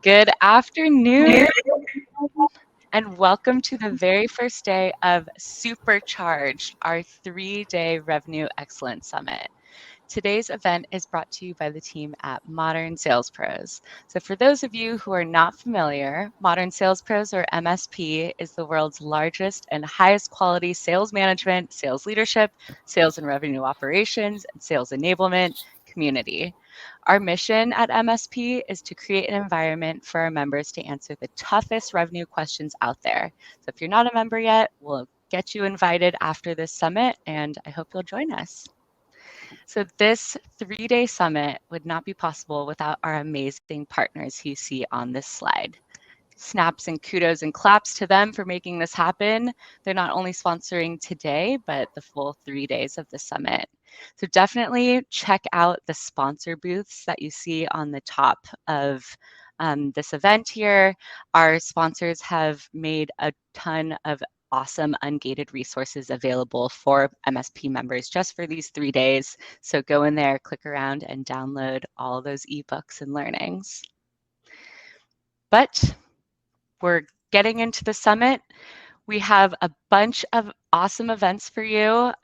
Good afternoon, and welcome to the very first day of Supercharged, our 3-day Revenue Excellence Summit. Today's event is brought to you by the team at Modern Sales Pros. So, for those of you who are not familiar, Modern Sales Pros, or MSP, is the world's largest and highest quality sales management, sales leadership, sales and revenue operations, and sales enablement community. Our mission at MSP is to create an environment for our members to answer the toughest revenue questions out there. So, if you're not a member yet, we'll get you invited after this summit, and I hope you'll join us. So this 3-day summit would not be possible without our amazing partners you see on this slide. Snaps and kudos and claps to them for making this happen. They're not only sponsoring today, but the full 3 days of the summit. So definitely check out the sponsor booths that you see on the top of this event here. Our sponsors have made a ton of awesome ungated resources available for MSP members just for these 3 days. So go in there, click around, and download all those ebooks and learnings. But we're getting into the summit. We have a bunch of awesome events for you.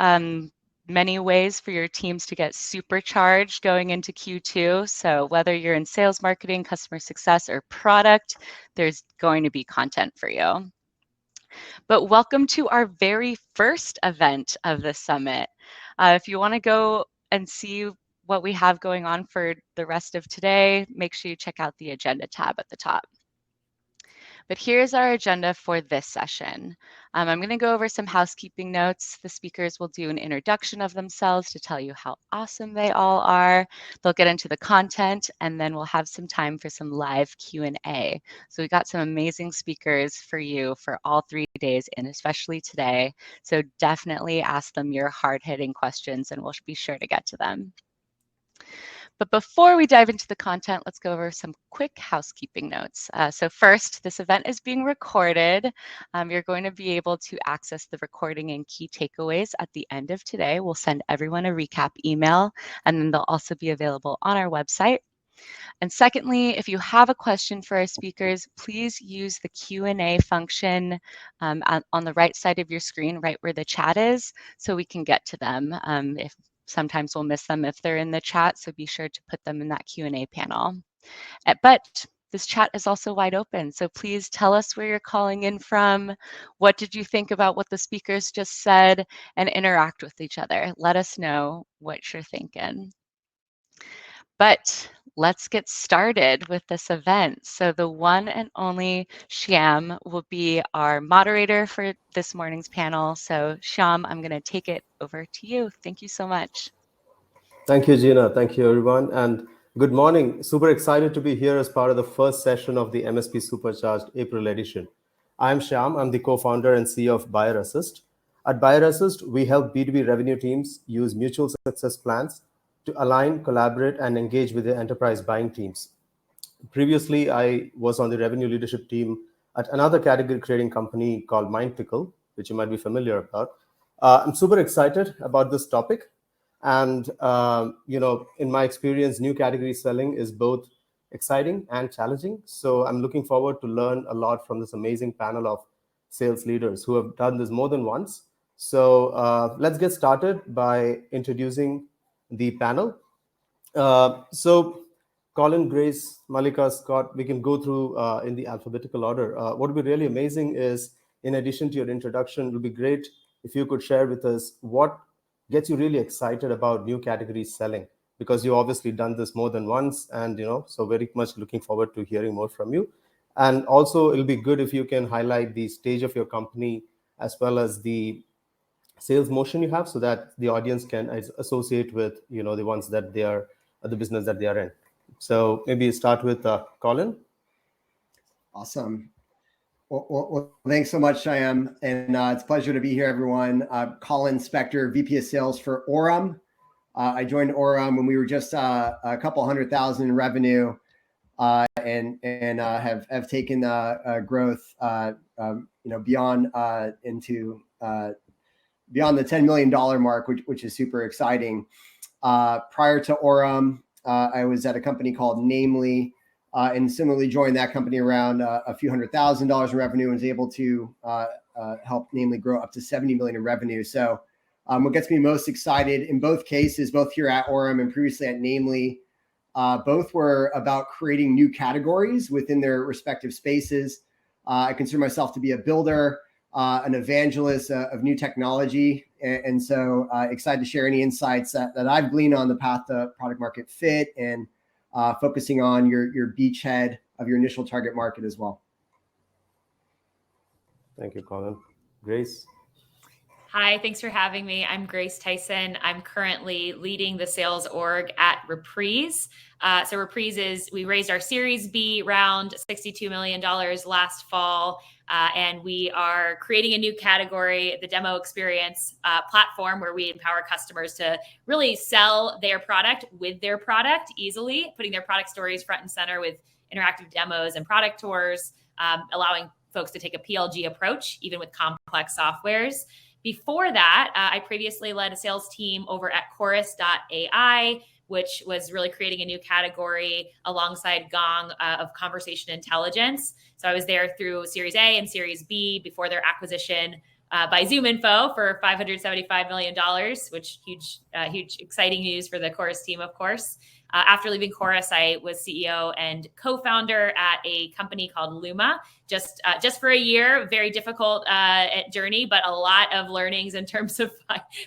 Many ways for your teams to get supercharged going into Q2. So whether you're in sales, marketing, customer success, or product, there's going to be content for you. But welcome to our very first event of the summit. If you want to go and see what we have going on for the rest of today, make sure you check out the agenda tab at the top. But here's our agenda for this session. I'm going to go over some housekeeping notes. The speakers will do an introduction of themselves to tell you how awesome they all are. They'll get into the content, and then we'll have some time for some live Q&A. So we've got some amazing speakers for you for all 3 days, and especially today. So definitely ask them your hard-hitting questions, and we'll be sure to get to them. But before we dive into the content, let's go over some quick housekeeping notes. So first, this event is being recorded. You're going to be able to access the recording and key takeaways at the end of today. We'll send everyone a recap email, and then they'll also be available on our website. And secondly, if you have a question for our speakers, please use the Q&A function on the right side of your screen, right where the chat is, so we can get to them. Sometimes we'll miss them if they're in the chat, so be sure to put them in that Q&A panel. But this chat is also wide open, so please tell us where you're calling in from, what did you think about what the speakers just said, and interact with each other. Let us know what you're thinking. But let's get started with this event. So the one and only Shyam will be our moderator for this morning's panel. So Shyam, I'm going to take it over to you. Thank you so much. Thank you, Gina. Thank you, everyone. And good morning. Super excited to be here as part of the first session of the MSP Supercharged April edition. I'm Shyam. I'm the co-founder and CEO of Buyer Assist. At Buyer Assist, we help B2B revenue teams use mutual success plans to align, collaborate, and engage with their enterprise buying teams. Previously, I was on the revenue leadership team at another category creating company called MindPickle, which you might be familiar about. I'm super excited about this topic. And, in my experience, new category selling is both exciting and challenging. So I'm looking forward to learn a lot from this amazing panel of sales leaders who have done this more than once. So let's get started by introducing the panel. So Colin, Grace, Malika, Scott, we can go through in the alphabetical order. What would be really amazing is, in addition to your introduction, it would be great if you could share with us what gets you really excited about new categories selling, because you've obviously done this more than once, and so very much looking forward to hearing more from you. And also, it'll be good if you can highlight the stage of your company as well as the sales motion you have, so that the audience can associate with the ones that they are, the business that they are in. So maybe start with Colin. Awesome. Well, thanks so much, Shyam. And it's a pleasure to be here, everyone. Colin Specter, VP of Sales for Orum. I joined Orum when we were just a couple 100,000 in revenue, and have taken growth beyond beyond the $10 million mark, which is super exciting. Prior to Orum, I was at a company called Namely, and similarly joined that company around a few $100,000 in revenue and was able to help namely grow up to 70 million in revenue. So what gets me most excited in both cases, both here at Orem and previously at Namely, both were about creating new categories within their respective spaces. I consider myself to be a builder, an evangelist of new technology. And so excited to share any insights that I've gleaned on the path to product market fit and focusing on your beachhead of your initial target market as well. Thank you, Colin. Grace? Hi, thanks for having me. I'm Grace Tyson. I'm currently leading the sales org at Reprise. So Reprise is, we raised our Series B round, $62 million last fall, and we are creating a new category, the demo experience platform, where we empower customers to really sell their product with their product easily, putting their product stories front and center with interactive demos and product tours, allowing folks to take a PLG approach, even with complex softwares. Before that, I previously led a sales team over at Chorus.ai, which was really creating a new category alongside Gong of conversation intelligence. So I was there through Series A and Series B before their acquisition by ZoomInfo for $575 million, which huge, exciting news for the Chorus team, of course. After leaving Chorus, I was CEO and co-founder at a company called Luma, just for a year. Very difficult journey, but a lot of learnings in terms of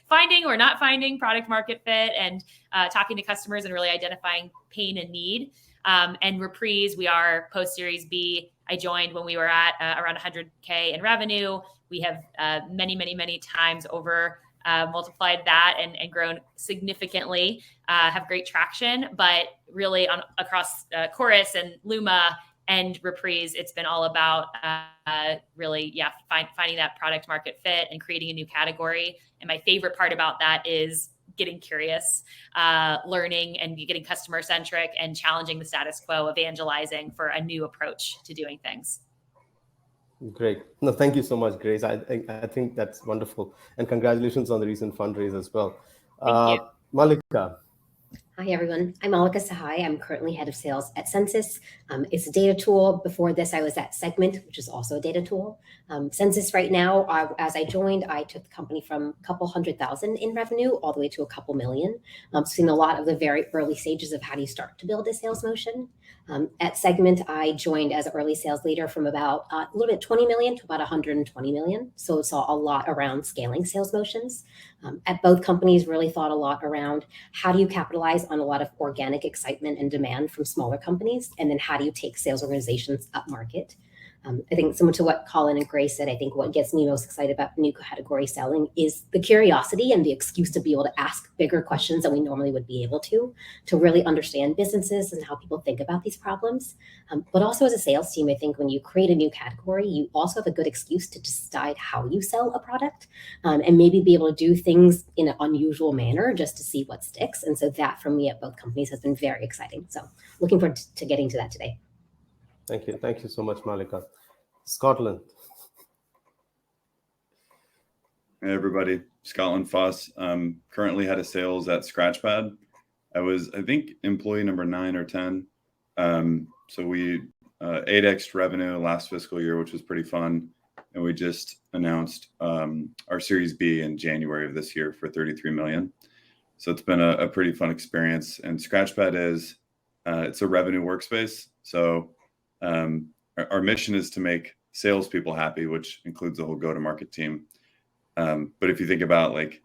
finding or not finding product market fit and talking to customers and really identifying pain and need. And Reprise, we are post Series B. I joined when we were at around 100K in revenue. We have many times over multiplied that and grown significantly, have great traction, but really across Chorus and Luma and Reprise, it's been all about finding that product market fit and creating a new category. And my favorite part about that is getting curious, learning and getting customer centric and challenging the status quo, evangelizing for a new approach to doing things. Great. No, thank you so much, Grace. I think that's wonderful. And congratulations on the recent fundraise as well. Thank you. Mallika. Hi, everyone. I'm Malika Saihi. I'm currently head of sales at Census. It's a data tool. Before this, I was at Segment, which is also a data tool. Census right now, as I joined, I took the company from a couple 100,000 in revenue all the way to a couple million. Seen a lot of the very early stages of how do you start to build a sales motion. At Segment, I joined as an early sales leader from about a little bit 20 million to about 120 million. So saw a lot around scaling sales motions. At both companies, really thought a lot around how do you capitalize on a lot of organic excitement and demand from smaller companies, and then how do you take sales organizations up market. I think similar to what Colin and Grace said, I think what gets me most excited about new category selling is the curiosity and the excuse to be able to ask bigger questions than we normally would be able to really understand businesses and how people think about these problems. But also as a sales team, I think when you create a new category, you also have a good excuse to decide how you sell a product, and maybe be able to do things in an unusual manner just to see what sticks. And so that for me at both companies has been very exciting. So looking forward to getting to that today. Thank you. Thank you so much, Mallika. Scotland. Hey, everybody. Scotland Foss. Currently head of sales at Scratchpad. I was, I think, employee number 9 or 10. So we 8x'd revenue last fiscal year, which was pretty fun. And we just announced our Series B in January of this year for 33 million. So it's been a pretty fun experience. And Scratchpad is, it's a revenue workspace. So our mission is to make salespeople happy, which includes the whole go-to-market team. But if you think about like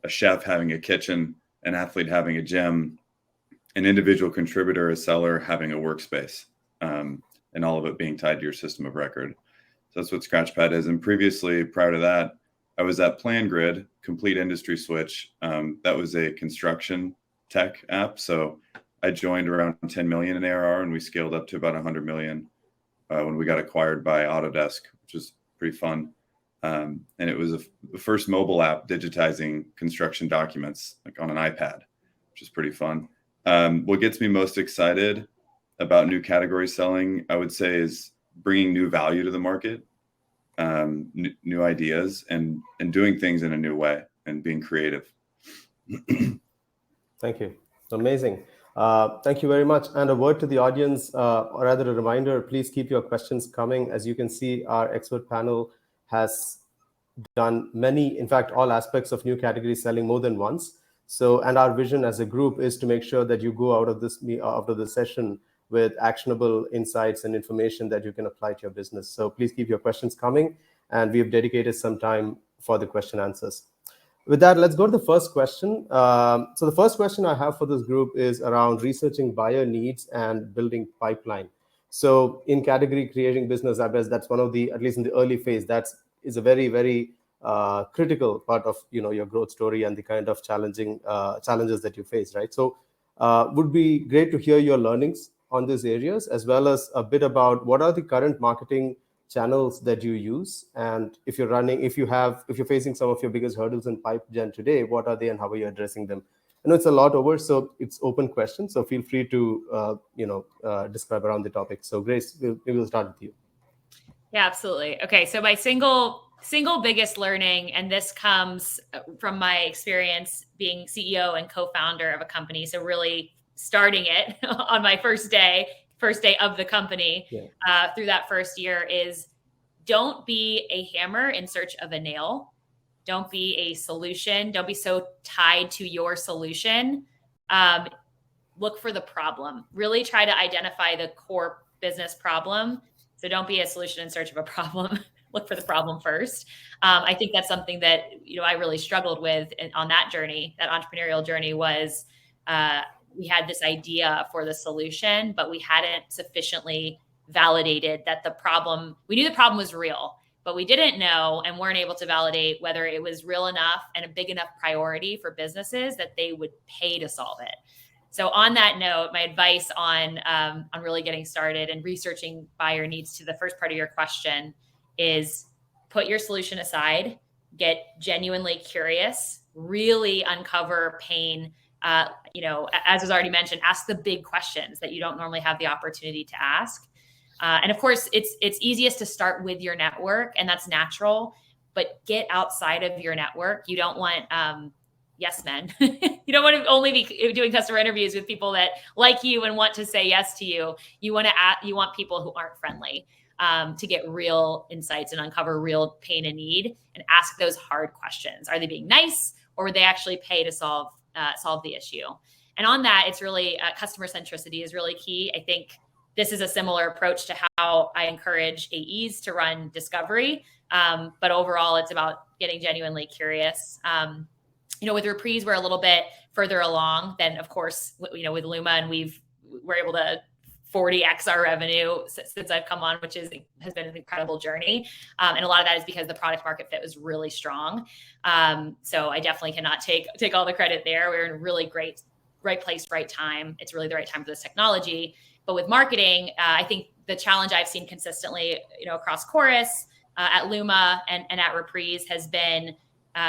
a chef having a kitchen, an athlete having a gym, an individual contributor, a seller having a workspace, and all of it being tied to your system of record. So that's what Scratchpad is. And previously, prior to that, I was at PlanGrid, complete industry switch. That was a construction tech app. So I joined around 10 million in ARR, and we scaled up to about 100 million when we got acquired by Autodesk, which was pretty fun. And it was the first mobile app digitizing construction documents like on an iPad, which is pretty fun. What gets me most excited about new category selling, I would say, is bringing new value to the market, new ideas, and doing things in a new way and being creative. Thank you. Amazing. Thank you very much. And a word to the audience, or rather a reminder, please keep your questions coming. As you can see, our expert panel has done many, in fact, all aspects of new category selling more than once. So, and our vision as a group is to make sure that you go out of this session with actionable insights and information that you can apply to your business. So please keep your questions coming, and we have dedicated some time for the question answers. With that, let's go to the first question. So the first question I have for this group is around researching buyer needs and building pipeline. So in category creating business, I guess that's one of the, at least in the early phase, is a very, very critical part of your growth story and the kind of challenges that you face, right? So would be great to hear your learnings on these areas, as well as a bit about what are the current marketing channels that you use, and if you're facing some of your biggest hurdles in pipe gen today, what are they and how are you addressing them? I know it's a lot over, so it's open questions, so feel free to describe around the topic. So Grace, we'll start with you. Yeah, absolutely. Okay, so my single biggest learning, and this comes from my experience being CEO and co-founder of a company, so really starting it on my first day of the company, through that first year, is don't be a hammer in search of a nail. Don't be a solution. Don't be so tied to your solution. Look for the problem. Really try to identify the core business problem. So don't be a solution in search of a problem. Look for the problem first. I think that's something that I really struggled with on that journey. That entrepreneurial journey was we had this idea for the solution, but we hadn't sufficiently validated that we knew the problem was real, but we didn't know and weren't able to validate whether it was real enough and a big enough priority for businesses that they would pay to solve it. So on that note, my advice on really getting started and researching buyer needs, to the first part of your question, is put your solution aside, get genuinely curious, really uncover pain. As was already mentioned, ask the big questions that you don't normally have the opportunity to ask. And of course, it's easiest to start with your network, and that's natural, but get outside of your network. You don't want yes men. You don't want to only be doing customer interviews with people that like you and want to say yes to you. You want people who aren't friendly, to get real insights and uncover real pain and need, and ask those hard questions. Are they being nice, or would they actually pay to solve the issue? And on that, it's really customer centricity is really key. I think this is a similar approach to how I encourage AEs to run discovery. But overall, it's about getting genuinely curious. With Reprise, we're a little bit further along than, of course, with Luma, and we're able to 40x our revenue since I've come on, which has been an incredible journey. And a lot of that is because the product market fit was really strong. So I definitely cannot take all the credit there. We're in a really right place, right time. It's really the right time for this technology. But with marketing, I think the challenge I've seen consistently, across Chorus, at Luma, and at Reprise has been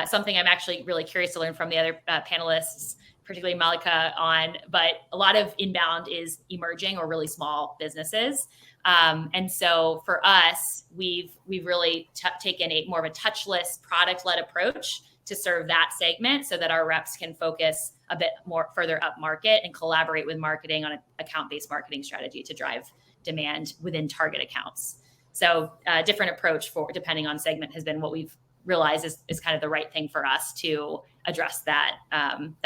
something I'm actually really curious to learn from the other panelists, particularly Mallika, on. But a lot of inbound is emerging or really small businesses. And so for us, we've really taken more of a touchless, product-led approach to serve that segment, so that our reps can focus a bit more further up market and collaborate with marketing on an account-based marketing strategy to drive demand within target accounts. So a different approach depending on segment has been what we've realized is kind of the right thing for us to address that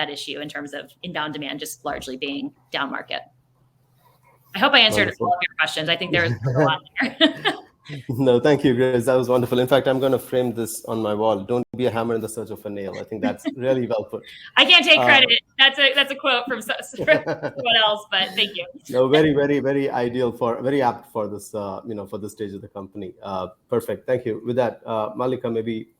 issue in terms of inbound demand just largely being down market. I hope I answered all of your questions. I think there was a lot there. No, thank you, Grace. That was wonderful. In fact, I'm going to frame this on my wall. Don't be a hammer in the search of a nail. I think that's really well put. I can't take credit. That's a quote from someone else, but thank you. No, very, very, very very apt for this, for this stage of the company. Perfect. Thank you. With that, Mallika, maybe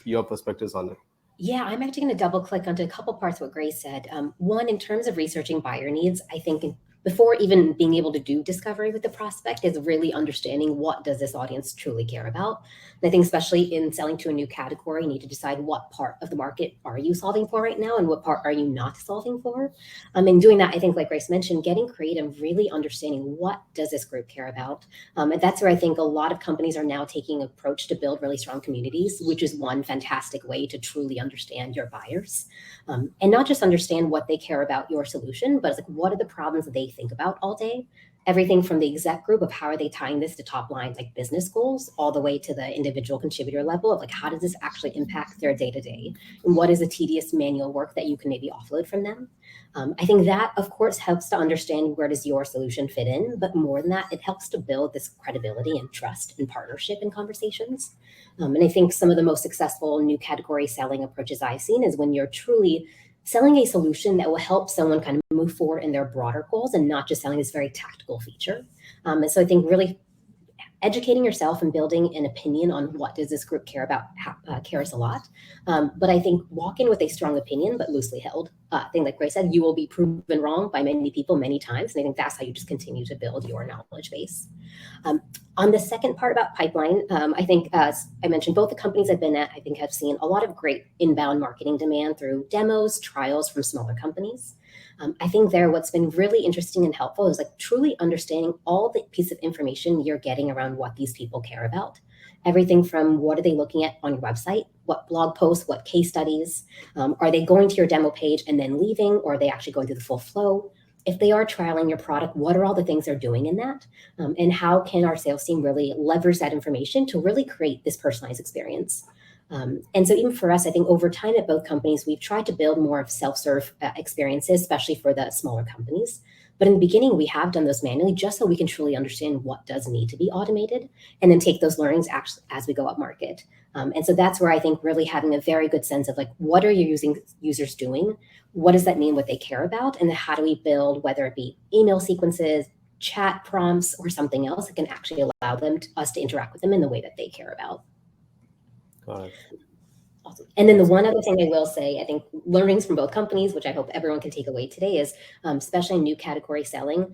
your perspectives on it. Yeah, I'm actually going to double click onto a couple parts of what Grace said. One, in terms of researching buyer needs, I think before even being able to do discovery with the prospect is really understanding what does this audience truly care about. And I think especially in selling to a new category, you need to decide what part of the market are you solving for right now and what part are you not solving for. And doing that, I think, like Grace mentioned, getting creative, really understanding what does this group care about. And that's where I think a lot of companies are now taking an approach to build really strong communities, which is one fantastic way to truly understand your buyers. And not just understand what they care about your solution, but it's like, what are the problems that they think about all day? Everything from the exec group of how are they tying this to top line, like business goals, all the way to the individual contributor level of like, how does this actually impact their day-to-day? And what is the tedious manual work that you can maybe offload from them? I think that, of course, helps to understand where does your solution fit in, but more than that, it helps to build this credibility and trust and partnership in conversations. And I think some of the most successful new category selling approaches I've seen is when you're truly selling a solution that will help someone kind of move forward in their broader goals and not just selling this very tactical feature. And so I think really educating yourself and building an opinion on what does this group care about cares a lot. But I think walk in with a strong opinion, but loosely held. I think like Grace said, you will be proven wrong by many people many times. And I think that's how you just continue to build your knowledge base. On the second part about pipeline, I think, as I mentioned, both the companies I've been at, I think, have seen a lot of great inbound marketing demand through demos, trials from smaller companies. I think there, what's been really interesting and helpful is like truly understanding all the piece of information you're getting around what these people care about. Everything from what are they looking at on your website, what blog posts, what case studies, are they going to your demo page and then leaving, or are they actually going through the full flow? If they are trialing your product, what are all the things they're doing in that? And how can our sales team really leverage that information to really create this personalized experience? And so even for us, I think over time at both companies, we've tried to build more of self-serve experiences, especially for the smaller companies. But in the beginning, we have done those manually just so we can truly understand what does need to be automated and then take those learnings actually as we go up market. And so that's where I think really having a very good sense of like, what are your users doing? What does that mean, what they care about? And then how do we build, whether it be email sequences, chat prompts, or something else that can actually allow us to interact with them in the way that they care about. Got it. Awesome. And then the one other thing I will say, I think learnings from both companies, which I hope everyone can take away today, is especially new category selling,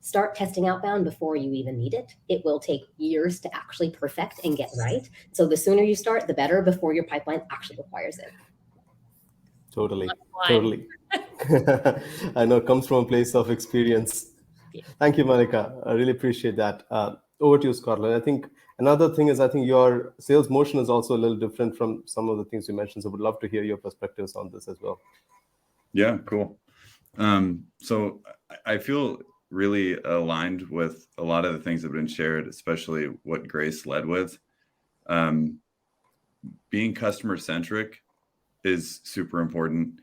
start testing outbound before you even need it. It will take years to actually perfect and get right. So the sooner you start, the better, before your pipeline actually requires it. Totally. I know it comes from a place of experience. Yeah. Thank you, Malika. I really appreciate that. Over to you, Scotland. I think another thing is, I think your sales motion is also a little different from some of the things you mentioned. So would love to hear your perspectives on this as well. Yeah, cool. So I feel really aligned with a lot of the things that have been shared, especially what Grace led with. Being customer centric is super important.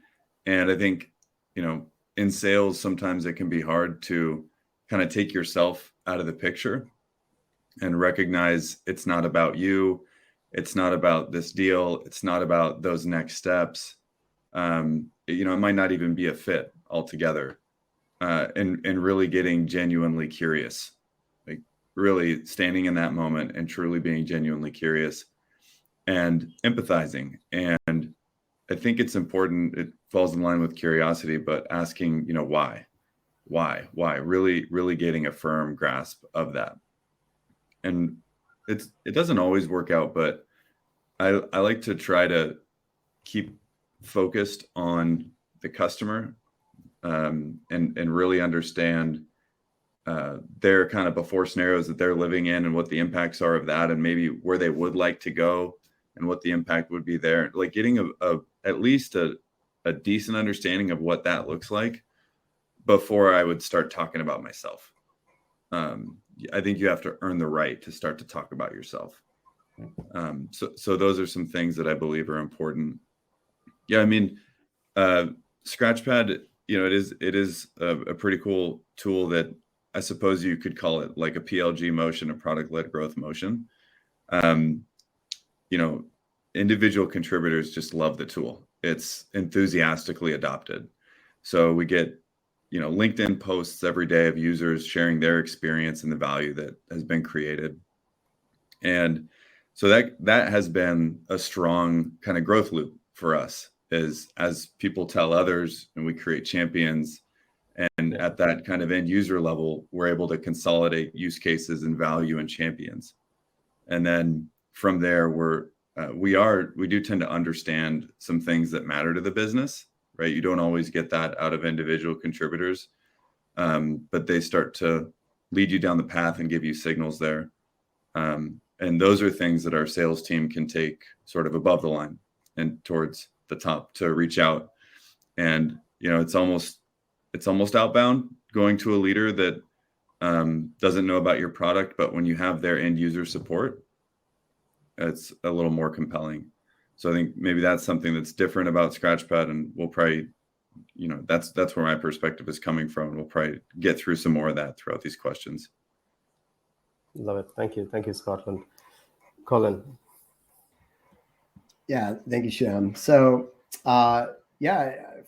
And I think, in sales, sometimes it can be hard to kind of take yourself out of the picture and recognize it's not about you. It's not about this deal. It's not about those next steps. It might not even be a fit altogether. And really getting genuinely curious, like really standing in that moment and truly being genuinely curious and empathizing. And I think it's important, it falls in line with curiosity, but asking, why, really, really getting a firm grasp of that. And it doesn't always work out, but I like to try to keep focused on the customer, and really understand their kind of before scenarios that they're living in and what the impacts are of that, and maybe where they would like to go and what the impact would be there. Like getting at least a decent understanding of what that looks like before I would start talking about myself. I think you have to earn the right to start to talk about yourself. So those are some things that I believe are important. Yeah, I mean, Scratchpad, it is a pretty cool tool that I suppose you could call it like a PLG motion, a product-led growth motion. Individual contributors just love the tool. It's enthusiastically adopted. So we get, LinkedIn posts every day of users sharing their experience and the value that has been created. And so that has been a strong kind of growth loop for us, is as people tell others and we create champions And at that kind of end user level, we're able to consolidate use cases and value and champions. And then from there, we do tend to understand some things that matter to the business, right? You don't always get that out of individual contributors, but they start to lead you down the path and give you signals there. And those are things that our sales team can take sort of above the line and towards the top to reach out. And, it's almost outbound going to a leader that doesn't know about your product, but when you have their end user support, it's a little more compelling. So I think maybe that's something that's different about Scratchpad, and we'll probably, that's where my perspective is coming from. We'll probably get through some more of that throughout these questions. Love it. Thank you, Scotland. Colin. Yeah, thank you, Shyam. So,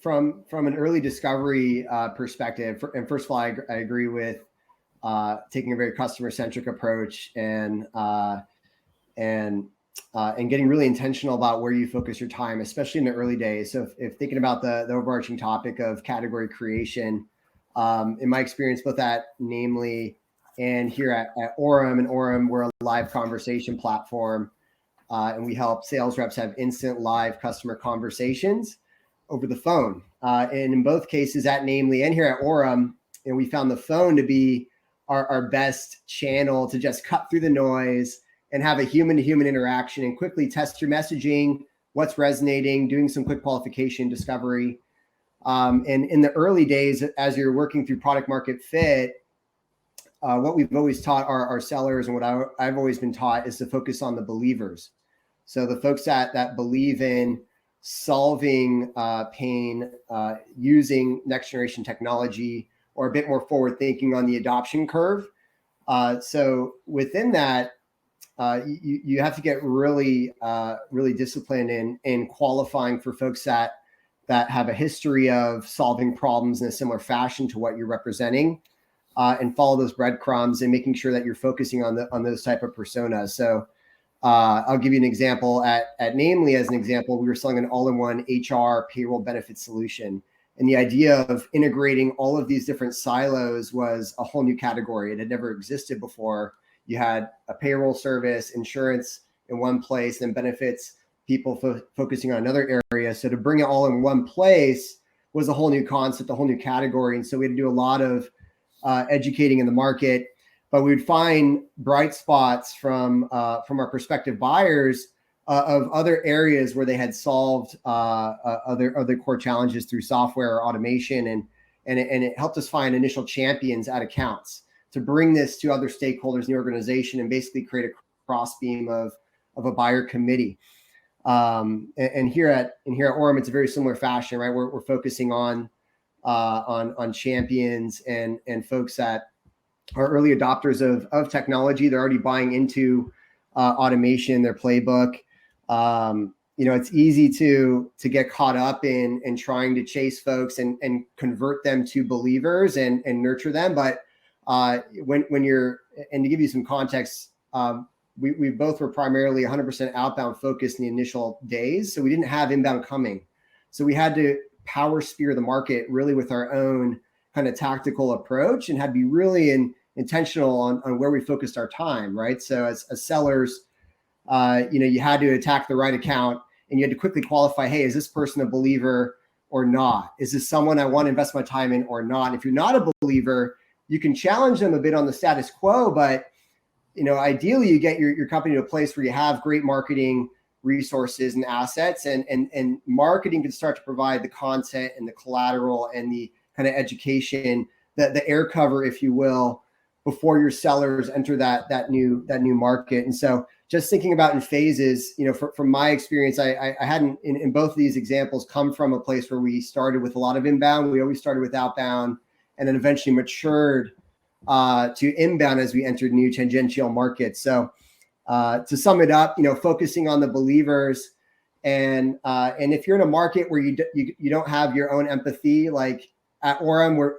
from an early discovery perspective, and first of all, I agree with taking a very customer-centric approach and getting really intentional about where you focus your time, especially in the early days. So if thinking about the overarching topic of category creation, in my experience, both at Namely and here at Orem, and Orem, we're a live conversation platform, and we help sales reps have instant live customer conversations over the phone. And in both cases at Namely and here at Orem, we found the phone to be our best channel to just cut through the noise and have a human-to-human interaction and quickly test your messaging, what's resonating, doing some quick qualification discovery. And in the early days, as you're working through product market fit, what we've always taught our sellers, and what I've always been taught, is to focus on the believers. So the folks that believe in solving pain using next generation technology, or a bit more forward thinking on the adoption curve. So within that, you have to get really disciplined in qualifying for folks that have a history of solving problems in a similar fashion to what you're representing, and follow those breadcrumbs and making sure that you're focusing on those type of personas. So I'll give you an example. At Namely, as an example, we were selling an all-in-one HR payroll benefit solution. And the idea of integrating all of these different silos was a whole new category. It had never existed before. You had a payroll service, insurance in one place, and benefits, people focusing on another area. So to bring it all in one place was a whole new concept, a whole new category. And so we had to do a lot of educating in the market. But we would find bright spots from our prospective buyers of other areas where they had solved other core challenges through software or automation, and it helped us find initial champions at accounts to bring this to other stakeholders in the organization and basically create a cross beam of a buyer committee. And here at Orem, it's a very similar fashion, right? We're focusing on champions and folks that are early adopters of technology. They're already buying into automation in their playbook. It's easy to get caught up in trying to chase folks and convert them to believers and nurture them. But when you're, and to give you some context, we both were primarily 100% outbound focused in the initial days. So we didn't have inbound coming. So we had to power spear the market really with our own kind of tactical approach, and had to be really intentional on where we focused our time, right? So as sellers, you had to attack the right account, and you had to quickly qualify, hey, is this person a believer or not? Is this someone I want to invest my time in or not? If you're not a believer, you can challenge them a bit on the status quo, but ideally you get your company to a place where you have great marketing resources and assets, and marketing can start to provide the content and the collateral and the kind of education, the air cover, if you will, before your sellers enter that new market. And so just thinking about in phases, from my experience, I hadn't in both of these examples come from a place where we started with a lot of inbound. We always started with outbound, and then eventually matured to inbound as we entered new tangential markets. So to sum it up, focusing on the believers, and if you're in a market where you don't have your own empathy, like at Orem,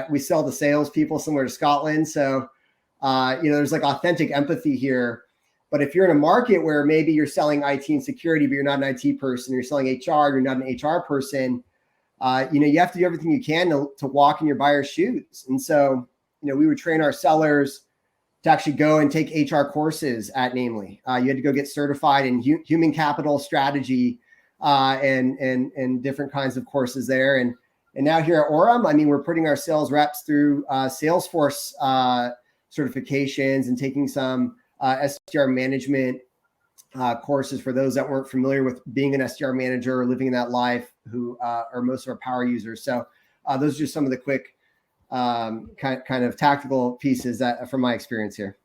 we sell to salespeople similar to Scotland. So, there's like authentic empathy here. But if you're in a market where maybe you're selling IT and security, but you're not an IT person, you're selling HR, you're not an HR person, you have to do everything you can to walk in your buyer's shoes. And so, we would train our sellers to actually go and take HR courses at Namely. You had to go get certified in human capital strategy and different kinds of courses there. And now here at Orem, we're putting our sales reps through Salesforce certifications and taking some SDR management courses for those that weren't familiar with being an SDR manager or living in that life, who are most of our power users. So those are just some of the quick kind of tactical pieces from my experience here.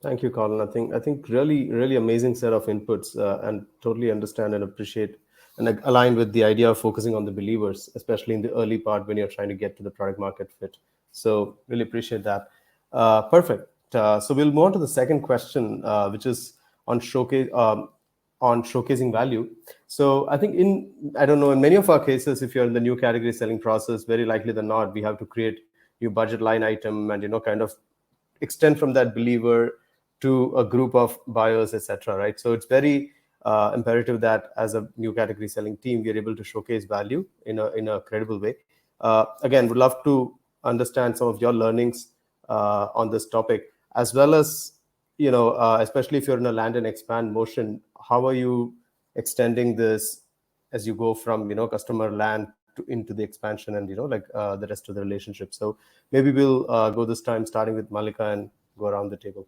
Thank you, Colin. I think really amazing set of inputs, and totally understand and appreciate and align with the idea of focusing on the believers, especially in the early part when you're trying to get to the product market fit. So really appreciate that. Perfect. So we'll move on to the second question, which is on showcasing value. So I think in many of our cases, if you're in the new category selling process, very likely than not, we have to create new budget line item and, kind of extend from that believer to a group of buyers, etc. Right? So it's very imperative that as a new category selling team, we're able to showcase value in a credible way. Again, would love to understand some of your learnings on this topic, as well as, especially if you're in a land and expand motion, how are you extending this as you go from, customer land into the expansion and, the rest of the relationship. So maybe we'll go this time starting with Mallika and go around the table.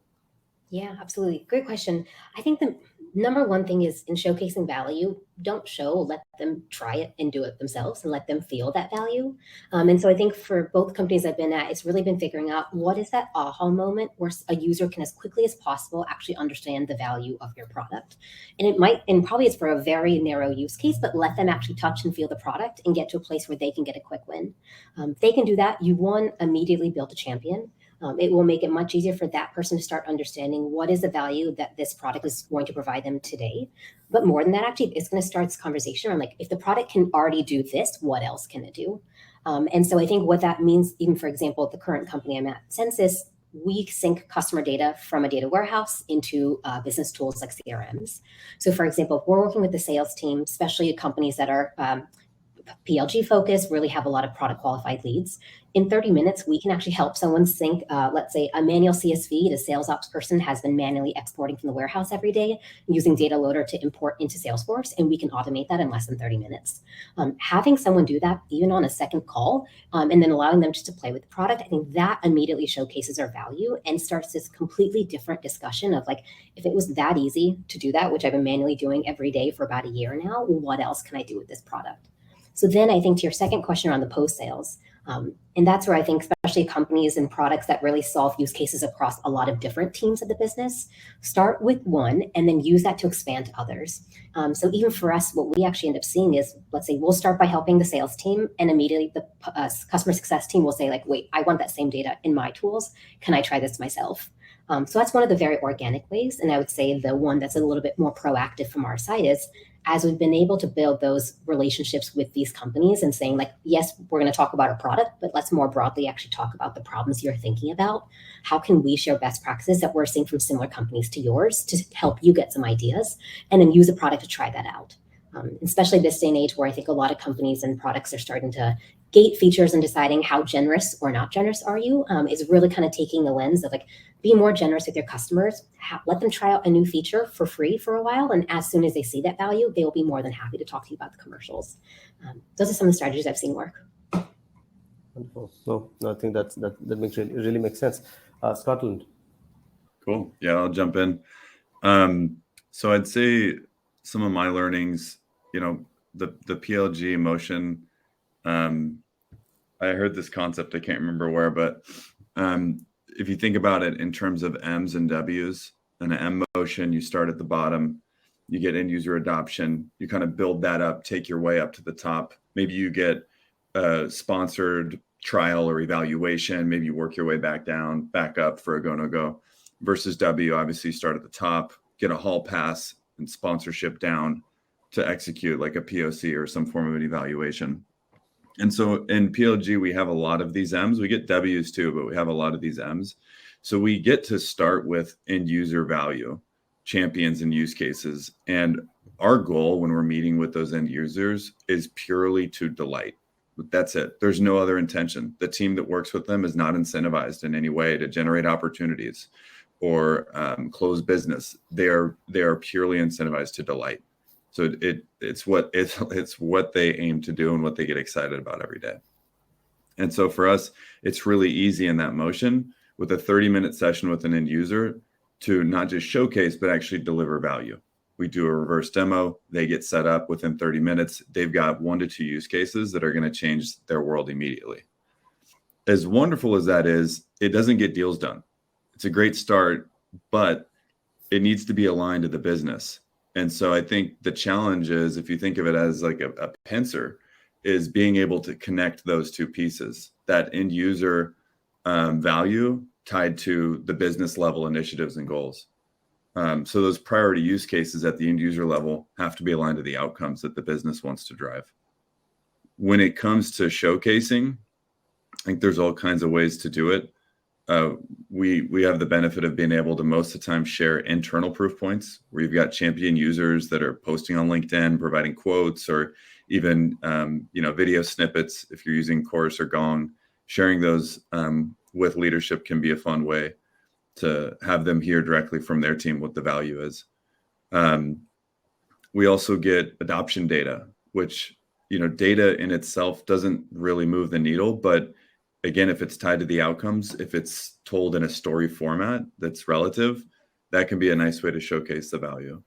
Yeah, absolutely. Great question. I think the number one thing is in showcasing value, don't let them try it and do it themselves and let them feel that value. And so I think for both companies I've been at, it's really been figuring out what is that aha moment where a user can as quickly as possible actually understand the value of your product. And probably it's for a very narrow use case, but let them actually touch and feel the product and get to a place where they can get a quick win. They can do that. You immediately build a champion. It will make it much easier for that person to start understanding what is the value that this product is going to provide them today. But more than that, actually, it's going to start this conversation around if the product can already do this, what else can it do? And so I think what that means, even for example, the current company I'm at, Census, we sync customer data from a data warehouse into business tools like CRMs. So for example, if we're working with the sales team, especially companies that are PLG focused, really have a lot of product qualified leads. In 30 minutes, we can actually help someone sync, let's say a manual CSV, the sales ops person has been manually exporting from the warehouse every day using data loader to import into Salesforce, and we can automate that in less than 30 minutes. Having someone do that, even on a second call, and then allowing them just to play with the product, I think that immediately showcases our value and starts this completely different discussion of if it was that easy to do that, which I've been manually doing every day for about a year now, what else can I do with this product? So then I think to your second question around the post sales, and that's where I think especially companies and products that really solve use cases across a lot of different teams of the business, start with one and then use that to expand to others. So even for us, what we actually end up seeing is, let's say we'll start by helping the sales team and immediately the customer success team will say wait, I want that same data in my tools. Can I try this myself? So that's one of the very organic ways. And I would say the one that's a little bit more proactive from our side is, as we've been able to build those relationships with these companies and saying yes, we're going to talk about our product, but let's more broadly actually talk about the problems you're thinking about. How can we share best practices that we're seeing from similar companies to yours to help you get some ideas and then use a product to try that out? Especially this day and age where I think a lot of companies and products are starting to gate features and deciding how generous or not generous are you, is really kind of taking the lens of be more generous with your customers, let them try out a new feature for free for a while. And as soon as they see that value, they will be more than happy to talk to you about the commercials. Those are some of the strategies I've seen work. Wonderful. No, I think that really makes sense. Scotland. Cool. Yeah, I'll jump in. So I'd say some of my learnings, the PLG motion, I heard this concept, I can't remember where, but if you think about it in terms of M's and W's, an M motion, you start at the bottom, you get end user adoption, you kind of build that up, take your way up to the top. Maybe you get a sponsored trial or evaluation, maybe you work your way back up for a go, no go. Versus W, obviously start at the top, get a hall pass and sponsorship down to execute like a POC or some form of an evaluation. And so in PLG, we have a lot of these M's. We get W's too, but we have a lot of these M's. So we get to start with end user value, champions and use cases. And our goal when we're meeting with those end users is purely to delight. That's it. There's no other intention. The team that works with them is not incentivized in any way to generate opportunities or close business. They are purely incentivized to delight. So it's what they aim to do and what they get excited about every day. And so for us, it's really easy in that motion with a 30-minute session with an end user to not just showcase, but actually deliver value. We do a reverse demo. They get set up within 30 minutes. They've got 1 to 2 use cases that are going to change their world immediately. As wonderful as that is, it doesn't get deals done. It's a great start, but it needs to be aligned to the business. And so I think the challenge is, if you think of it as like a pincer, is being able to connect those two pieces, that end user value tied to the business level initiatives and goals. So those priority use cases at the end user level have to be aligned to the outcomes that the business wants to drive. When it comes to showcasing, I think there's all kinds of ways to do it. We have the benefit of being able to most of the time share internal proof points where you've got champion users that are posting on LinkedIn, providing quotes, or even video snippets. If you're using Chorus or Gong, sharing those with leadership can be a fun way to have them hear directly from their team what the value is. We also get adoption data, which, data in itself doesn't really move the needle. But again, if it's tied to the outcomes, if it's told in a story format that's relative, that can be a nice way to showcase the value.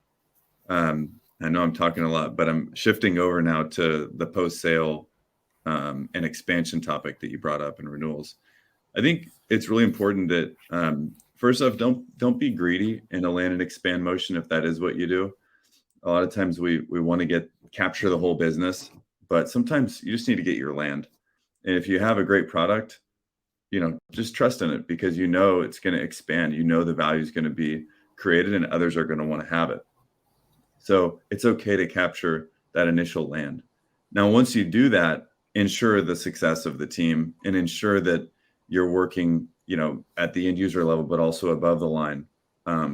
I know I'm talking a lot, but I'm shifting over now to the post-sale and expansion topic that you brought up in renewals. I think it's really important that first off, don't be greedy in a land and expand motion if that is what you do. A lot of times we want to capture the whole business, but sometimes you just need to get your land. And if you have a great product, just trust in it, because it's going to expand. The value is going to be created and others are going to want to have it. So it's okay to capture that initial land. Now, once you do that, ensure the success of the team and ensure that you're working, at the end user level, but also above the line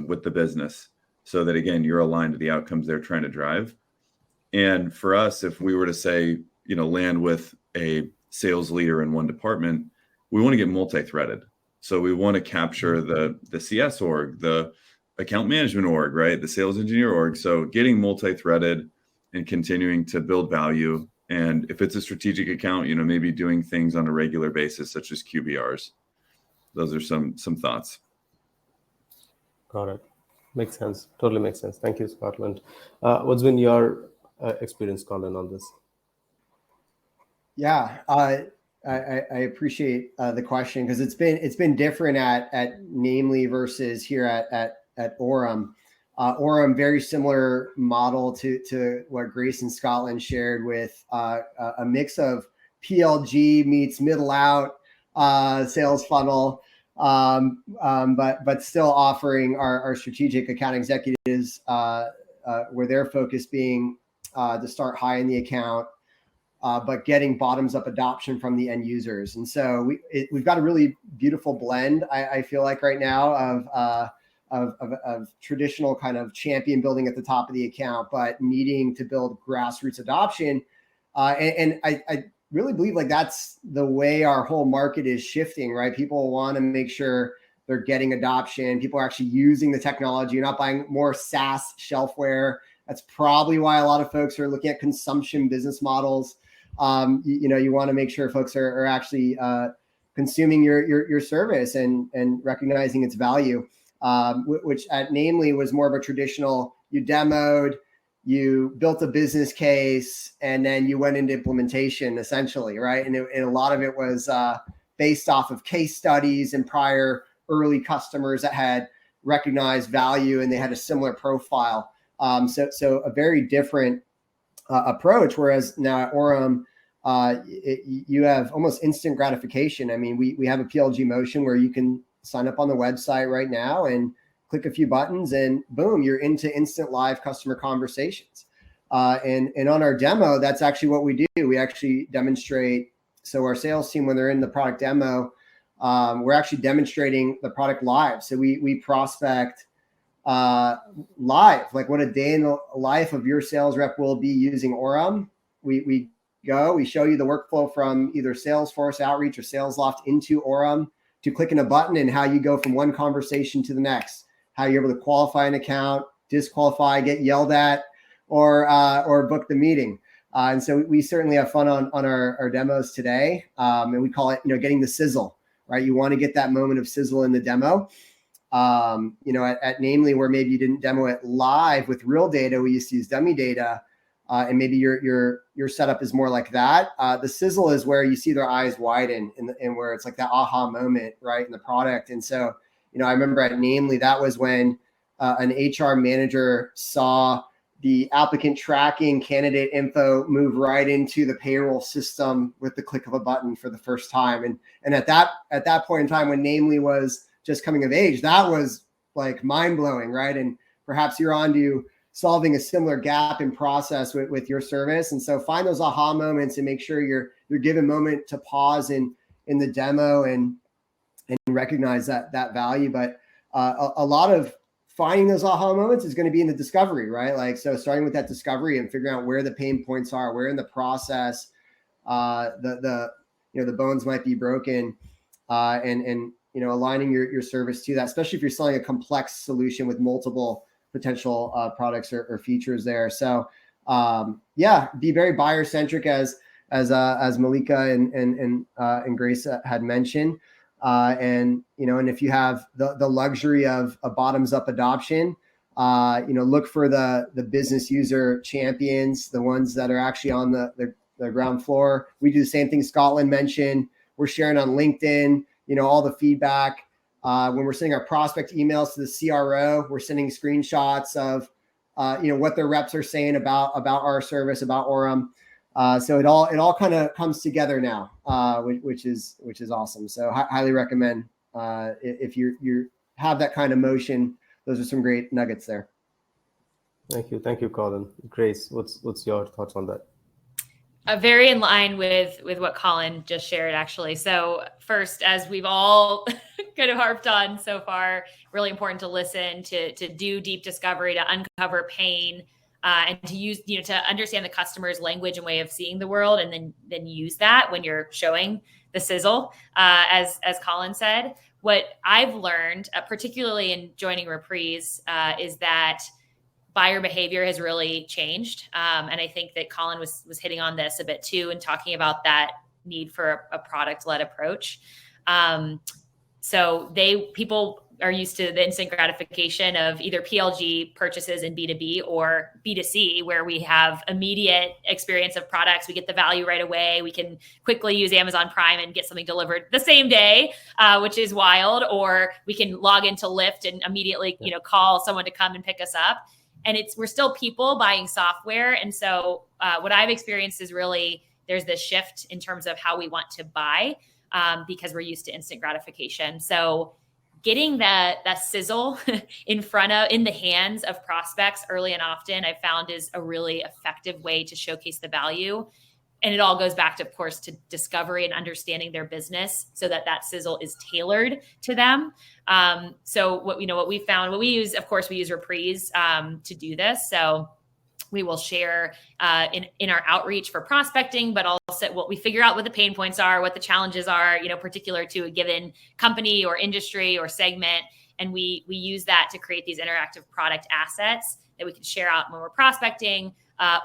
with the business, so that, again, you're aligned to the outcomes they're trying to drive. And for us, if we were to say, land with a sales leader in one department, we want to get multi-threaded. So we want to capture the CS org, the account management org, right? The sales engineer org. So getting multi-threaded and continuing to build value. And if it's a strategic account, maybe doing things on a regular basis, such as QBRs. Those are some thoughts. Got it. Makes sense. Totally makes sense. Thank you, Scotland. What's been your experience, Colin, on this? Yeah, I appreciate the question, because it's been different at Namely versus here at Orem. Orem, very similar model to what Grace and Scotland shared, with a mix of PLG meets middle out sales funnel, but still offering our strategic account executives where their focus being to start high in the account, but getting bottoms up adoption from the end users. And so we've got a really beautiful blend, I feel like, right now of traditional kind of champion building at the top of the account, but needing to build grassroots adoption. And I really believe like that's the way our whole market is shifting, right? People want to make sure they're getting adoption. People are actually using the technology. You're not buying more SaaS shelfware. That's probably why a lot of folks are looking at consumption business models. You want to make sure folks are actually consuming your service and recognizing its value, which at Namely was more of a traditional, you demoed, you built a business case, and then you went into implementation, essentially, right? And a lot of it was based off of case studies and prior early customers that had recognized value and they had a similar profile. So a very different approach. Whereas now at Orem, you have almost instant gratification. I mean, we have a PLG motion where you can sign up on the website right now and click a few buttons and boom, you're into instant live customer conversations. And on our demo, that's actually what we do. We actually demonstrate. So our sales team, when they're in the product demo, we're actually demonstrating the product live. So we prospect live, like what a day in the life of your sales rep will be using Orem. We show you the workflow from either Salesforce Outreach or SalesLoft into Orem, to clicking a button, and how you go from one conversation to the next, how you're able to qualify an account, disqualify, get yelled at, or book the meeting. And so we certainly have fun on our demos today. And we call it, getting the sizzle, right? You want to get that moment of sizzle in the demo. At Namely, where maybe you didn't demo it live with real data, we used to use dummy data, and maybe your setup is more like that. The sizzle is where you see their eyes widen, and where it's like that aha moment, right, in the product. And so, I remember at Namely, that was when an HR manager saw the applicant tracking candidate info move right into the payroll system with the click of a button for the first time. And at that point in time, when Namely was just coming of age, that was like mind blowing, right? And perhaps you're on to solving a similar gap in process with your service. And so find those aha moments and make sure you're given a moment to pause in the demo and recognize that value. But a lot of finding those aha moments is going to be in the discovery, right? Like, so starting with that discovery and figuring out where the pain points are, where in the process the bones might be broken, and aligning your service to that, especially if you're selling a complex solution with multiple potential products or features there. So be very buyer centric, as Malika and Grace had mentioned. And if you have the luxury of a bottoms up adoption, look for the business user champions, the ones that are actually on the ground floor. We do the same thing Scotland mentioned. We're sharing on LinkedIn, all the feedback. When we're sending our prospect emails to the CRO, we're sending screenshots of, what their reps are saying about our service, about Orem. So it all kind of comes together now, which is awesome. So highly recommend if you have that kind of motion. Those are some great nuggets there. Thank you, Colin. Grace, what's your thoughts on that? Very in line with what Colin just shared, actually. So first, as we've all kind of harped on so far, really important to listen, to do deep discovery, to uncover pain, and to use, to understand the customer's language and way of seeing the world, and then use that when you're showing the sizzle, as Colin said. What I've learned, particularly in joining Reprise, is that buyer behavior has really changed. And I think that Colin was hitting on this a bit too, and talking about that need for a product-led approach. So people are used to the instant gratification of either PLG purchases in B2B or B2C, where we have immediate experience of products. We get the value right away. We can quickly use Amazon Prime and get something delivered the same day, which is wild. Or we can log into Lyft and immediately, call someone to come and pick us up. And we're still people buying software. And so what I've experienced is really there's this shift in terms of how we want to buy, because we're used to instant gratification. So getting that sizzle in the hands of prospects early and often, I've found is a really effective way to showcase the value. And it all goes back to, of course, to discovery and understanding their business, so that sizzle is tailored to them. So what we found, we use Reprise to do this. So we will share in our outreach for prospecting, but also we figure out what the pain points are, what the challenges are, particular to a given company or industry or segment. And we use that to create these interactive product assets that we can share out when we're prospecting,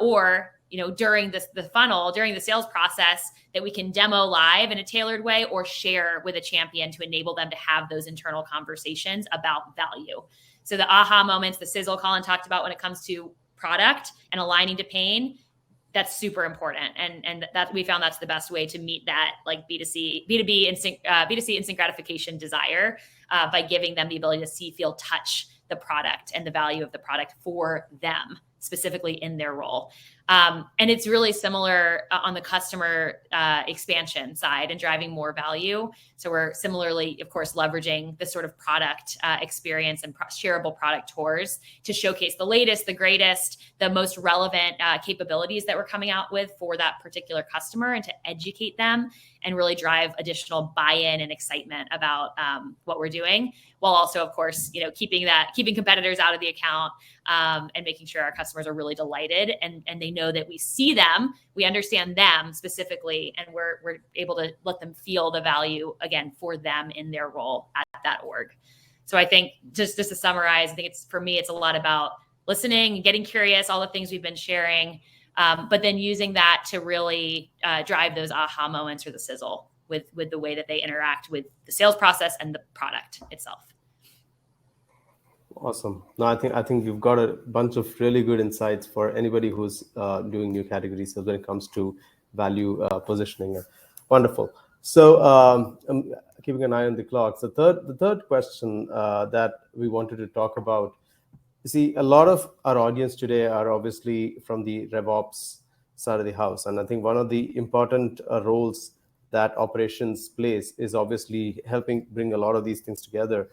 or during the funnel, during the sales process, that we can demo live in a tailored way or share with a champion to enable them to have those internal conversations about value. So the aha moments, the sizzle Colin talked about when it comes to product and aligning to pain, that's super important. And that we found that's the best way to meet that like B2B instant gratification desire, by giving them the ability to see, feel, touch the product and the value of the product for them, specifically in their role. And it's really similar on the customer expansion side and driving more value. So we're similarly, of course, leveraging this sort of product experience and shareable product tours to showcase the latest, the greatest, the most relevant capabilities that we're coming out with for that particular customer, and to educate them and really drive additional buy-in and excitement about what we're doing, while also, of course, keeping competitors out of the account, and making sure our customers are really delighted and they know that we see them, we understand them specifically, and we're able to let them feel the value again for them in their role at that org. So I think just to summarize, I think for me, it's a lot about listening, getting curious, all the things we've been sharing, but then using that to really drive those aha moments or the sizzle with the way that they interact with the sales process and the product itself. Awesome. No, I think you've got a bunch of really good insights for anybody who's doing new categories when it comes to value positioning. Wonderful. So I'm keeping an eye on the clock. So the third question that we wanted to talk about. You see, a lot of our audience today are obviously from the RevOps side of the house, and I think one of the important roles that operations plays is obviously helping bring a lot of these things together.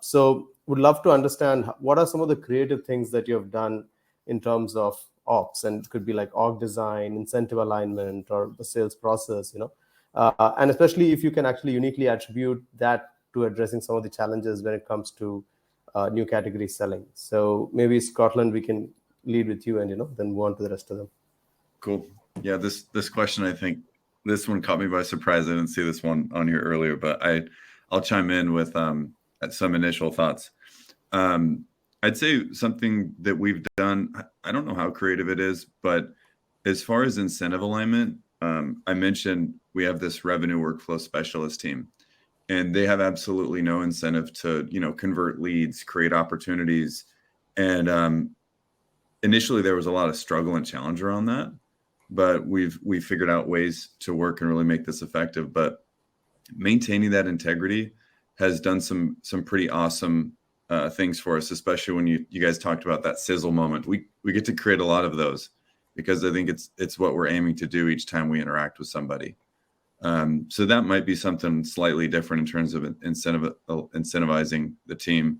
So would love to understand what are some of the creative things that you have done in terms of ops, and it could be like org design, incentive alignment, or the sales process, and especially if you can actually uniquely attribute that to addressing some of the challenges when it comes to new category selling. So maybe Scotland, we can lead with you and then move on to the rest of them. Cool. Yeah, this question, I think this one caught me by surprise. I didn't see this one on here earlier, but I'll chime in with some initial thoughts. I'd say something that we've done, I don't know how creative it is, but as far as incentive alignment, I mentioned we have this revenue workflow specialist team, and they have absolutely no incentive to, convert leads, create opportunities. And initially there was a lot of struggle and challenge around that, but we've figured out ways to work and really make this effective. But maintaining that integrity has done some pretty awesome things for us, especially when you guys talked about that sizzle moment. We get to create a lot of those because I think it's what we're aiming to do each time we interact with somebody. So that might be something slightly different in terms of incentivizing the team.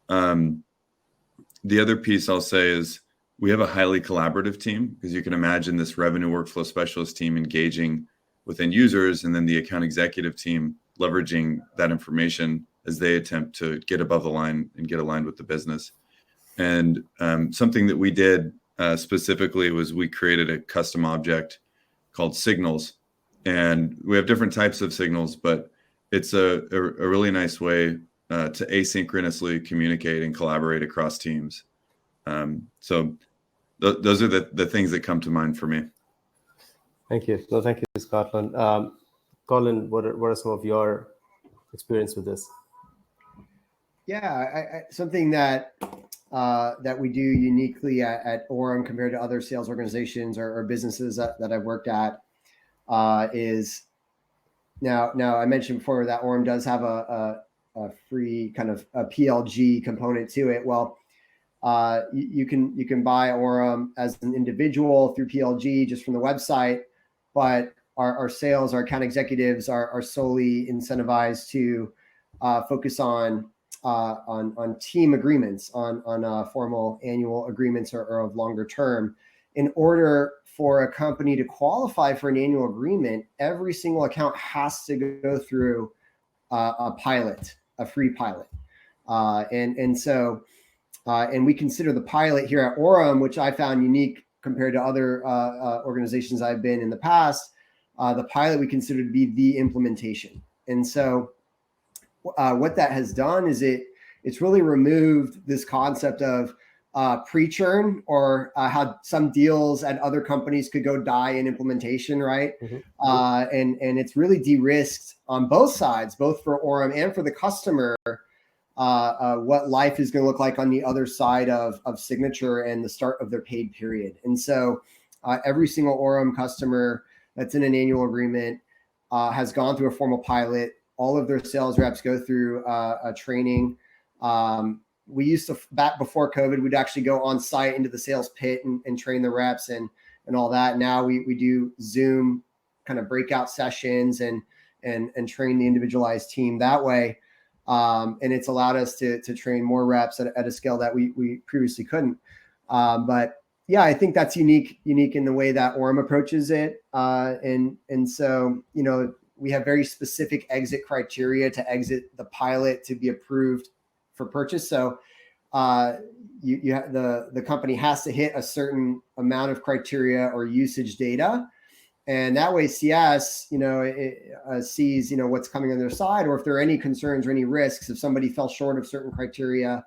The other piece I'll say is we have a highly collaborative team, because you can imagine this revenue workflow specialist team engaging with end users, and then the account executive team leveraging that information as they attempt to get above the line and get aligned with the business. And something that we did specifically was we created a custom object called signals. And we have different types of signals, but it's a really nice way to asynchronously communicate and collaborate across teams. So those are the things that come to mind for me. Thank you. No, thank you, Scotland. Colin, what are some of your experience with this? Yeah, something that we do uniquely at Orem compared to other sales organizations or businesses that I've worked at is now I mentioned before that Orem does have a free kind of a PLG component to it. Well, you can buy Orem as an individual through PLG just from the website, but our sales, our account executives are solely incentivized to focus on team agreements, on formal annual agreements or of longer term. In order for a company to qualify for an annual agreement, every single account has to go through a pilot, a free pilot, and we consider the pilot here at Orem, which I found unique compared to other organizations I've been in the past. The pilot we consider to be the implementation. And so what that has done is it's really removed this concept of pre-churn or how some deals at other companies could go die in implementation, right? Mm-hmm. And it's really de-risked on both sides, both for Orem and for the customer, what life is going to look like on the other side of signature and the start of their paid period. And so every single Orem customer that's in an annual agreement has gone through a formal pilot. All of their sales reps go through a training we used to, back before COVID, we'd actually go on site into the sales pit and train the reps and all that. Now we do Zoom kind of breakout sessions and train the individualized team that way. And it's allowed us to train more reps at a scale that we previously couldn't. But yeah, I think that's unique in the way that Orem approaches it. And so, we have very specific exit criteria to exit the pilot to be approved for purchase. So the company has to hit a certain amount of criteria or usage data. And that way CS, sees, what's coming on their side, or if there are any concerns or any risks, if somebody fell short of certain criteria,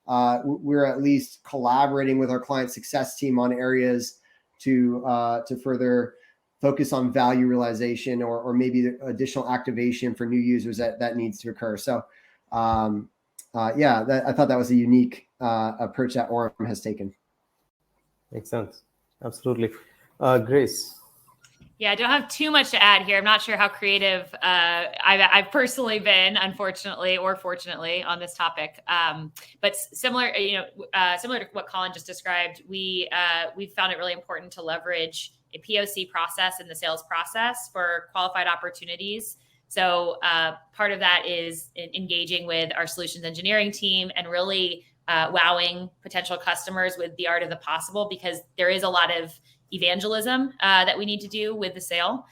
we're at least collaborating with our client success team on areas to further focus on value realization or maybe additional activation for new users that needs to occur. So I thought that was a unique approach that Orem has taken. Makes sense. Absolutely. Grace. Yeah, I don't have too much to add here. I'm not sure how creative I've personally been, unfortunately or fortunately, on this topic. But similar to what Colin just described, we found it really important to leverage a POC process in the sales process for qualified opportunities. So part of that is engaging with our solutions engineering team and really wowing potential customers with the art of the possible, because there is a lot of evangelism that we need to do with the sale,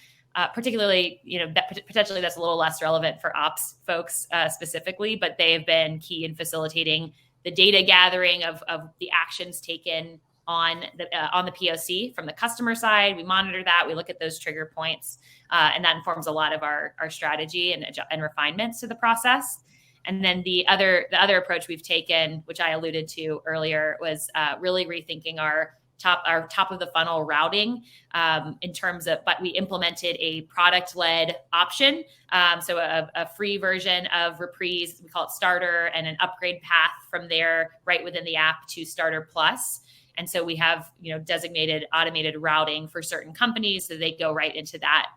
particularly, that potentially that's a little less relevant for ops folks specifically, but they have been key in facilitating the data gathering of the actions taken on the POC from the customer side. We monitor that, we look at those trigger points, and that informs a lot of our strategy and refinements to the process. And then the other approach we've taken, which I alluded to earlier, was really rethinking our top of the funnel routing in terms of, but we implemented a product-led option. So a free version of Reprise, we call it Starter, and an upgrade path from there right within the app to Starter Plus. And so we have, designated automated routing for certain companies, so they go right into that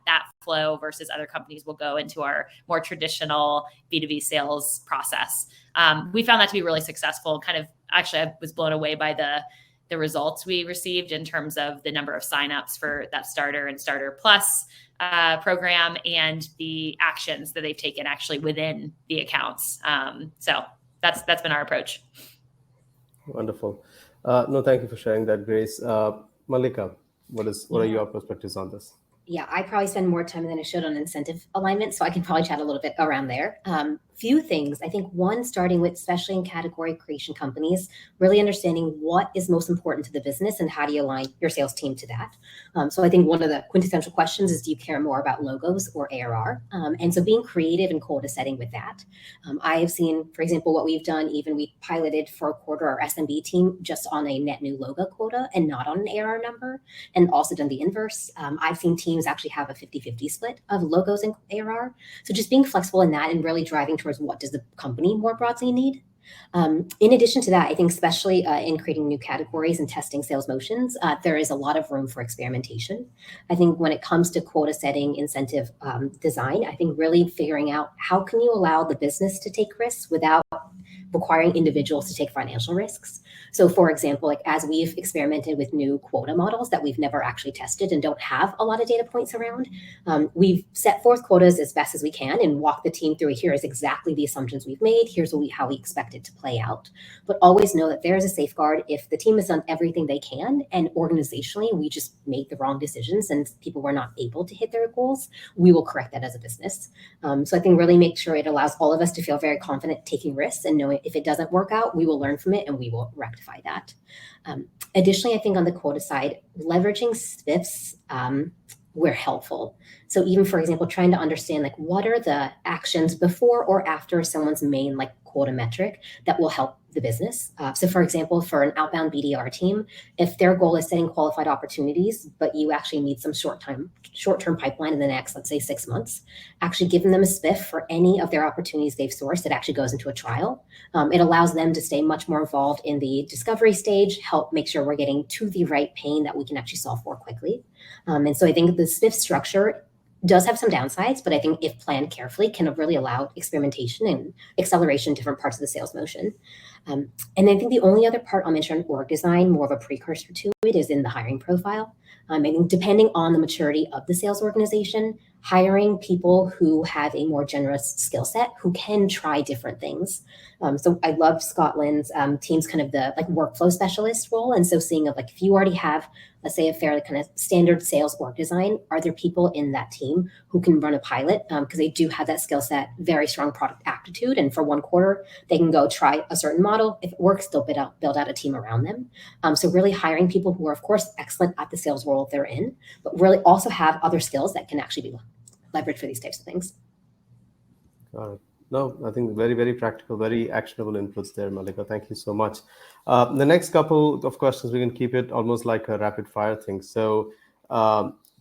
flow, versus other companies will go into our more traditional B2B sales process. We found that to be really successful. Actually, I was blown away by the results we received in terms of the number of signups for that Starter and Starter Plus program, and the actions that they've taken actually within the accounts. So that's been our approach. Wonderful. No, thank you for sharing that, Grace. Mallika, what are your perspectives on this? Yeah, I probably spend more time than I should on incentive alignment, so I can probably chat a little bit around there. Few things. I think one, starting with, especially in category creation companies, really understanding what is most important to the business and how do you align your sales team to that. So I think one of the quintessential questions is, do you care more about logos or ARR? And so being creative and quota setting with that. I have seen, for example, what we've done, even we piloted for a quarter our SMB team just on a net new logo quota and not on an ARR number, and also done the inverse. I've seen teams actually have a 50-50 split of logos and ARR. So just being flexible in that and really driving towards what does the company more broadly need. In addition to that, I think especially in creating new categories and testing sales motions, there is a lot of room for experimentation. I think when it comes to quota setting, incentive design, I think really figuring out how can you allow the business to take risks without requiring individuals to take financial risks. So for example, like as we've experimented with new quota models that we've never actually tested and don't have a lot of data points around, we've set forth quotas as best as we can and walk the team through, here's exactly the assumptions we've made, here's how we expect it to play out. But always know that there's a safeguard. If the team has done everything they can and organizationally we just made the wrong decisions and people were not able to hit their goals, we will correct that as a business. So I think really make sure it allows all of us to feel very confident taking risks and knowing if it doesn't work out, we will learn from it and we will rectify that. Additionally, I think on the quota side, leveraging SPIFs were helpful. So even, for example, trying to understand like what are the actions before or after someone's main like quota metric that will help the business. So for example, for an outbound BDR team, if their goal is setting qualified opportunities, but you actually need some short-term pipeline in the next, let's say 6 months, actually giving them a spiff for any of their opportunities they've sourced that actually goes into a trial. It allows them to stay much more involved in the discovery stage, help make sure we're getting to the right pain that we can actually solve for quickly. And so I think the spiff structure does have some downsides, but I think if planned carefully, can really allow experimentation and acceleration in different parts of the sales motion. And I think the only other part I'll mention on org design, more of a precursor to it, is in the hiring profile. I think depending on the maturity of the sales organization, hiring people who have a more generous skill set, who can try different things. So I love Scotland's team's kind of the like workflow specialist role. And so seeing of like, if you already have, let's say, a fairly kind of standard sales org design, are there people in that team who can run a pilot? Because they do have that skill set, very strong product aptitude. And for 1 quarter, they can go try a certain model. If it works, they'll build out a team around them. So really hiring people who are, of course, excellent at the sales role they're in, but really also have other skills that can actually be leveraged for these types of things. Got it. No, I think very, very practical, very actionable inputs there, Mallika. Thank you so much. The next couple of questions, we can keep it almost like a rapid fire thing. So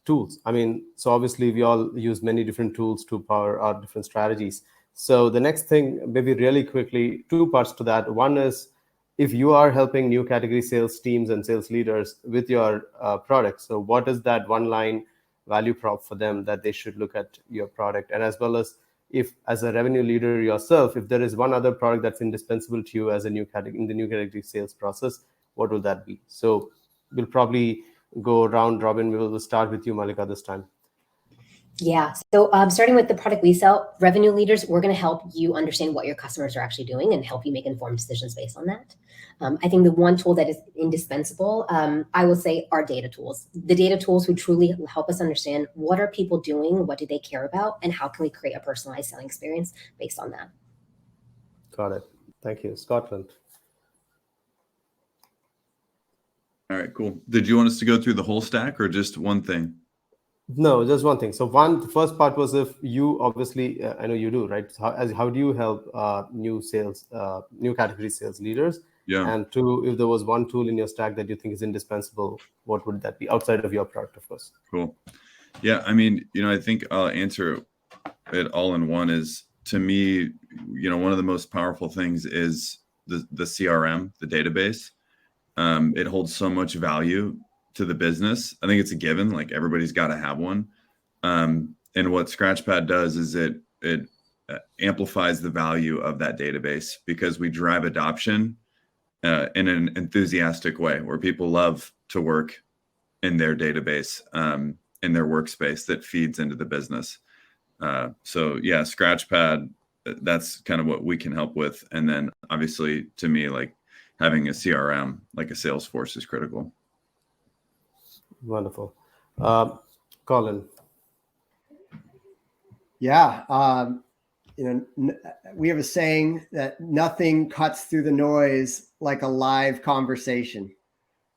tools, I mean, so obviously we all use many different tools to power our different strategies. So the next thing, maybe really quickly, 2 parts to that. One is, if you are helping new category sales teams and sales leaders with your product, so what is that one line value prop for them that they should look at your product? And as well as, if as a revenue leader yourself, if there is one other product that's indispensable to you as a new category in the new category sales process, what will that be? So we'll probably go round robin. We will start with you, Mallika, this time. Yeah. So starting with the product we sell, revenue leaders, we're going to help you understand what your customers are actually doing and help you make informed decisions based on that. I think the one tool that is indispensable, I will say, are data tools. The data tools who truly help us understand what are people doing, what do they care about, and how can we create a personalized selling experience based on that. Got it. Thank you. Scotland. All right, cool. Did you want us to go through the whole stack or just one thing? No, just one thing. So the first part was, if you obviously, I know you do, right? How do you help new category sales leaders? Yeah. And 2, if there was one tool in your stack that you think is indispensable, what would that be outside of your product, of course? Cool. Yeah, I mean, I think I'll answer it all in one. Is, to me, one of the most powerful things is the CRM, the database. It holds so much value to the business. I think it's a given, like everybody's got to have one. And what Scratchpad does is it amplifies the value of that database, because we drive adoption in an enthusiastic way, where people love to work in their database, in their workspace that feeds into the business. So yeah, Scratchpad, that's kind of what we can help with. And then obviously, to me, like having a CRM, like a Salesforce, is critical. Wonderful. Colin. Yeah. We have a saying that nothing cuts through the noise like a live conversation,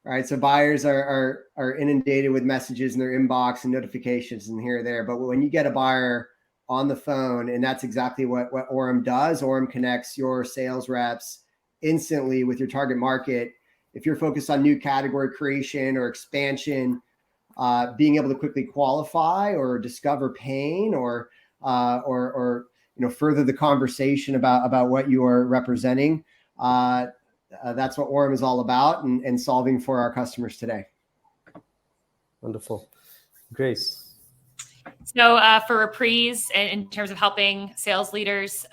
right? So buyers are inundated with messages in their inbox and notifications and here or there. But when you get a buyer on the phone, and that's exactly what Orem does. Orem connects your sales reps instantly with your target market. If you're focused on new category creation or expansion, being able to quickly qualify or discover pain or further the conversation about what you are representing, that's what Orem is all about, and solving for our customers today. Wonderful. Grace. So for Reprise, in terms of helping sales leaders,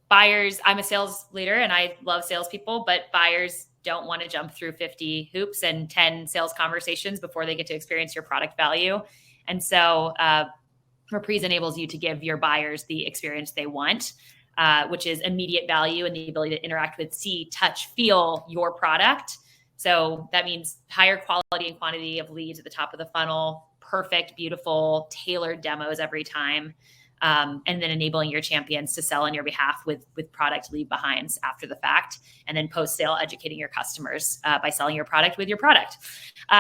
buyers, I'm a sales leader and I love salespeople, but buyers don't want to jump through 50 hoops and 10 sales conversations before they get to experience your product value. And so Reprise enables you to give your buyers the experience they want, which is immediate value and the ability to interact with, see, touch, feel your product. So that means higher quality and quantity of leads at the top of the funnel, perfect, beautiful, tailored demos every time. And then enabling your champions to sell on your behalf with product leave behinds after the fact, and then post-sale educating your customers by selling your product with your product.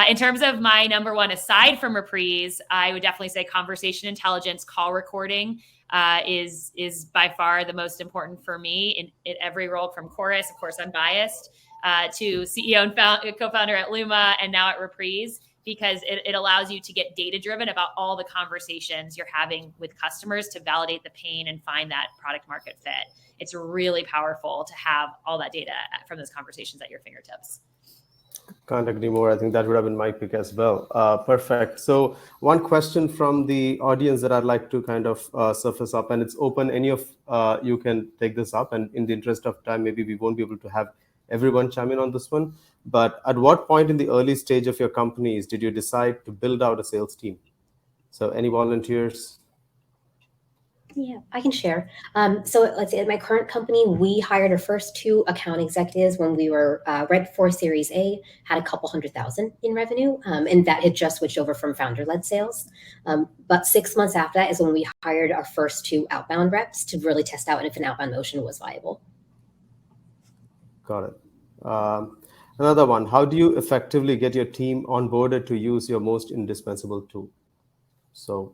In terms of my number one, aside from Reprise, I would definitely say conversation intelligence, call recording is by far the most important for me in every role, from chorus, of course, unbiased, to CEO and co-founder at Luma, and now at Reprise, because it allows you to get data-driven about all the conversations you're having with customers to validate the pain and find that product market fit. It's really powerful to have all that data from those conversations at your fingertips. Can't agree more. I think that would have been my pick as well. Perfect. So one question from the audience that I'd like to kind of surface up, and it's open. Any of you can take this up. And in the interest of time, maybe we won't be able to have everyone chime in on this one. But at what point in the early stage of your companies did you decide to build out a sales team? So any volunteers? Yeah, I can share. So let's say at my current company, we hired our first 2 account executives when we were right before Series A, had a couple $100,000 in revenue, and that had just switched over from founder-led sales. But 6 months after that is when we hired our first 2 outbound reps to really test out if an outbound motion was viable. Got it. Another one, how do you effectively get your team onboarded to use your most indispensable tool? So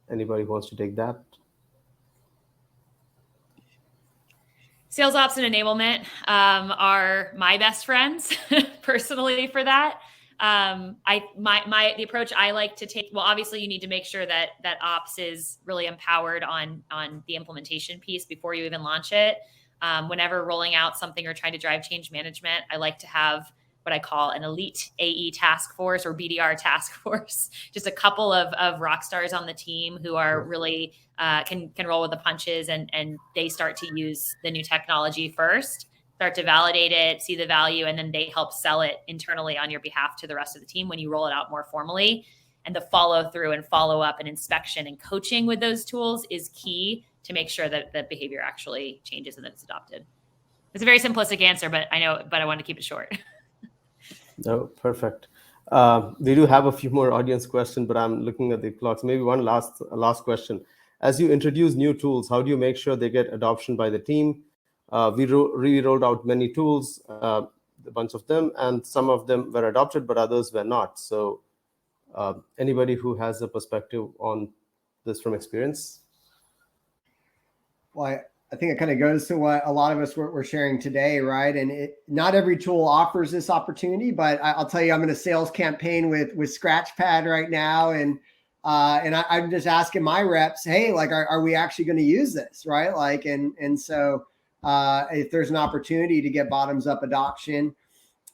anybody wants to take that? Sales ops and enablement are my best friends personally for that. The approach I like to take, well, obviously you need to make sure that ops is really empowered on the implementation piece before you even launch it. Whenever rolling out something or trying to drive change management, I like to have what I call an elite AE task force or BDR task force, just a couple of rock stars on the team who are really can roll with the punches, and they start to use the new technology first, start to validate it, see the value, and then they help sell it internally on your behalf to the rest of the team when you roll it out more formally. And the follow through and follow up and inspection and coaching with those tools is key to make sure that the behavior actually changes and that it's adopted. It's a very simplistic answer, but I wanted to keep it short. No, perfect. We do have a few more audience questions, but I'm looking at the clock. So maybe one last question. As you introduce new tools, how do you make sure they get adoption by the team? We rolled out many tools, a bunch of them, and some of them were adopted, but others were not. So anybody who has a perspective on this from experience? Well, I think it kind of goes to what a lot of us were sharing today, right? And not every tool offers this opportunity, but I'll tell you, I'm in a sales campaign with Scratchpad right now, and I'm just asking my reps, hey, like, are we actually going to use this, right? Like, and so if there's an opportunity to get bottoms up adoption,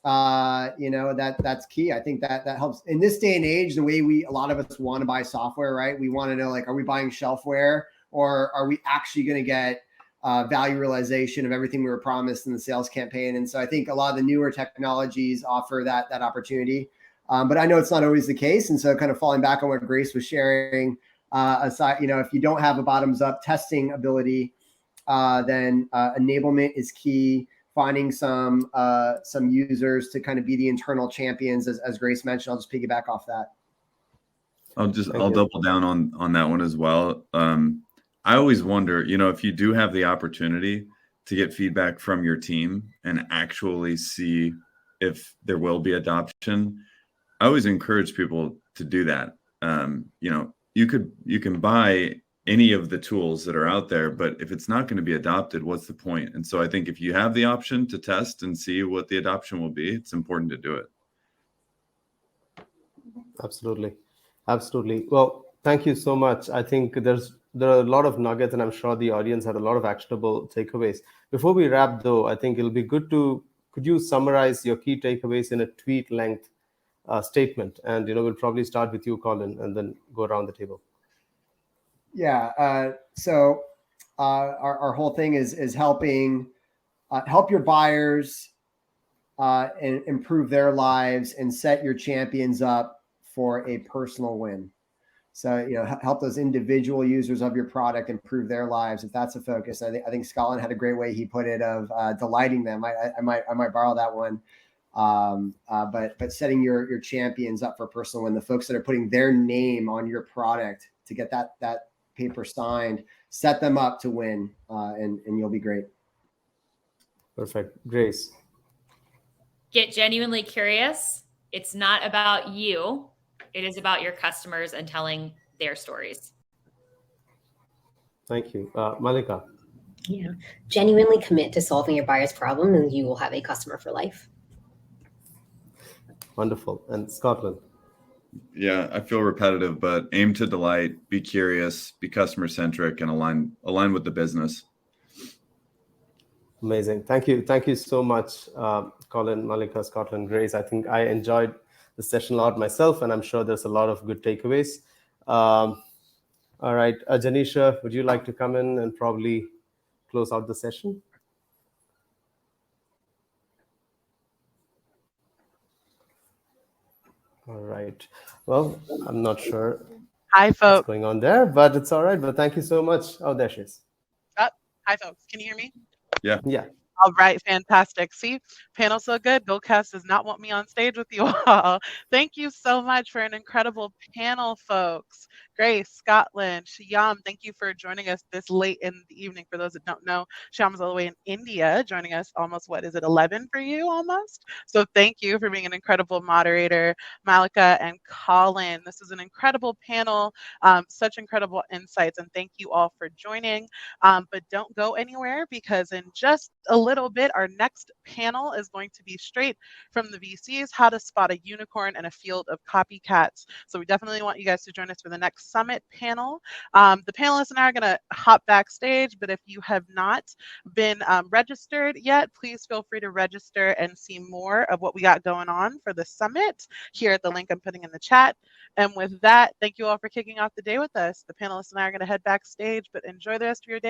that's key. I think that helps in this day and age. The way a lot of us want to buy software, right? We want to know, like, are we buying shelfware, or are we actually going to get value realization of everything we were promised in the sales campaign? And so I think a lot of the newer technologies offer that opportunity. But I know it's not always the case. And so kind of falling back on what Grace was sharing, aside, if you don't have a bottoms up testing ability, then enablement is key. Finding some users to kind of be the internal champions, as Grace mentioned. I'll just piggyback off that. I'll double down on that one as well. I always wonder, if you do have the opportunity to get feedback from your team and actually see if there will be adoption, I always encourage people to do that. You can buy any of the tools that are out there, but if it's not going to be adopted, what's the point? And so I think if you have the option to test and see what the adoption will be, it's important to do it. Absolutely. Well, thank you so much. I think there are a lot of nuggets, and I'm sure the audience had a lot of actionable takeaways. Before we wrap, though, I think it'll be good could you summarize your key takeaways in a tweet length statement? And, we'll probably start with you, Colin, and then go around the table. Yeah. So our whole thing is helping help your buyers and improve their lives and set your champions up for a personal win. So, help those individual users of your product improve their lives. If that's a focus, I think Scotland had a great way he put it of delighting them. I might borrow that one. But setting your champions up for personal win, the folks that are putting their name on your product to get that paper signed, set them up to win, and you'll be great. Perfect. Grace. Get genuinely curious. It's not about you. It is about your customers and telling their stories. Thank you. Mallika. Yeah. Genuinely commit to solving your buyer's problem, and you will have a customer for life. Wonderful. And Scotland. Yeah, I feel repetitive, but aim to delight, be curious, be customer centric, and align with the business. Amazing. Thank you so much, Colin, Malika, Scotland, Grace. I think I enjoyed the session a lot myself, and I'm sure there's a lot of good takeaways. All right, Janisha, would you like to come in and probably close out the session? All right. Well, I'm not sure Hi, what's folks. going on there, but it's all right. But thank you so much. Oh, there she is. Hi, folks. Can you hear me? Yeah. Yeah. All right, fantastic. See, panel so good. Goldcast does not want me on stage with you all. Thank you so much for an incredible panel, folks. Grace, Scotland, Shyam, thank you for joining us this late in the evening. For those that don't know, Shyam is all the way in India, joining us almost, what is it, 11 for you almost? So thank you for being an incredible moderator, Malika and Colin. This is an incredible panel, such incredible insights, and thank you all for joining. But don't go anywhere, because in just a little bit, our next panel is going to be straight from the VCs, how to spot a unicorn in a field of copycats. So we definitely want you guys to join us for the next summit panel. The panelists and I are going to hop backstage, but if you have not been registered yet, please feel free to register and see more of what we got going on for the summit here at the link I'm putting in the chat. And with that, thank you all for kicking off the day with us. The panelists and I are going to head backstage, but enjoy the rest of your day.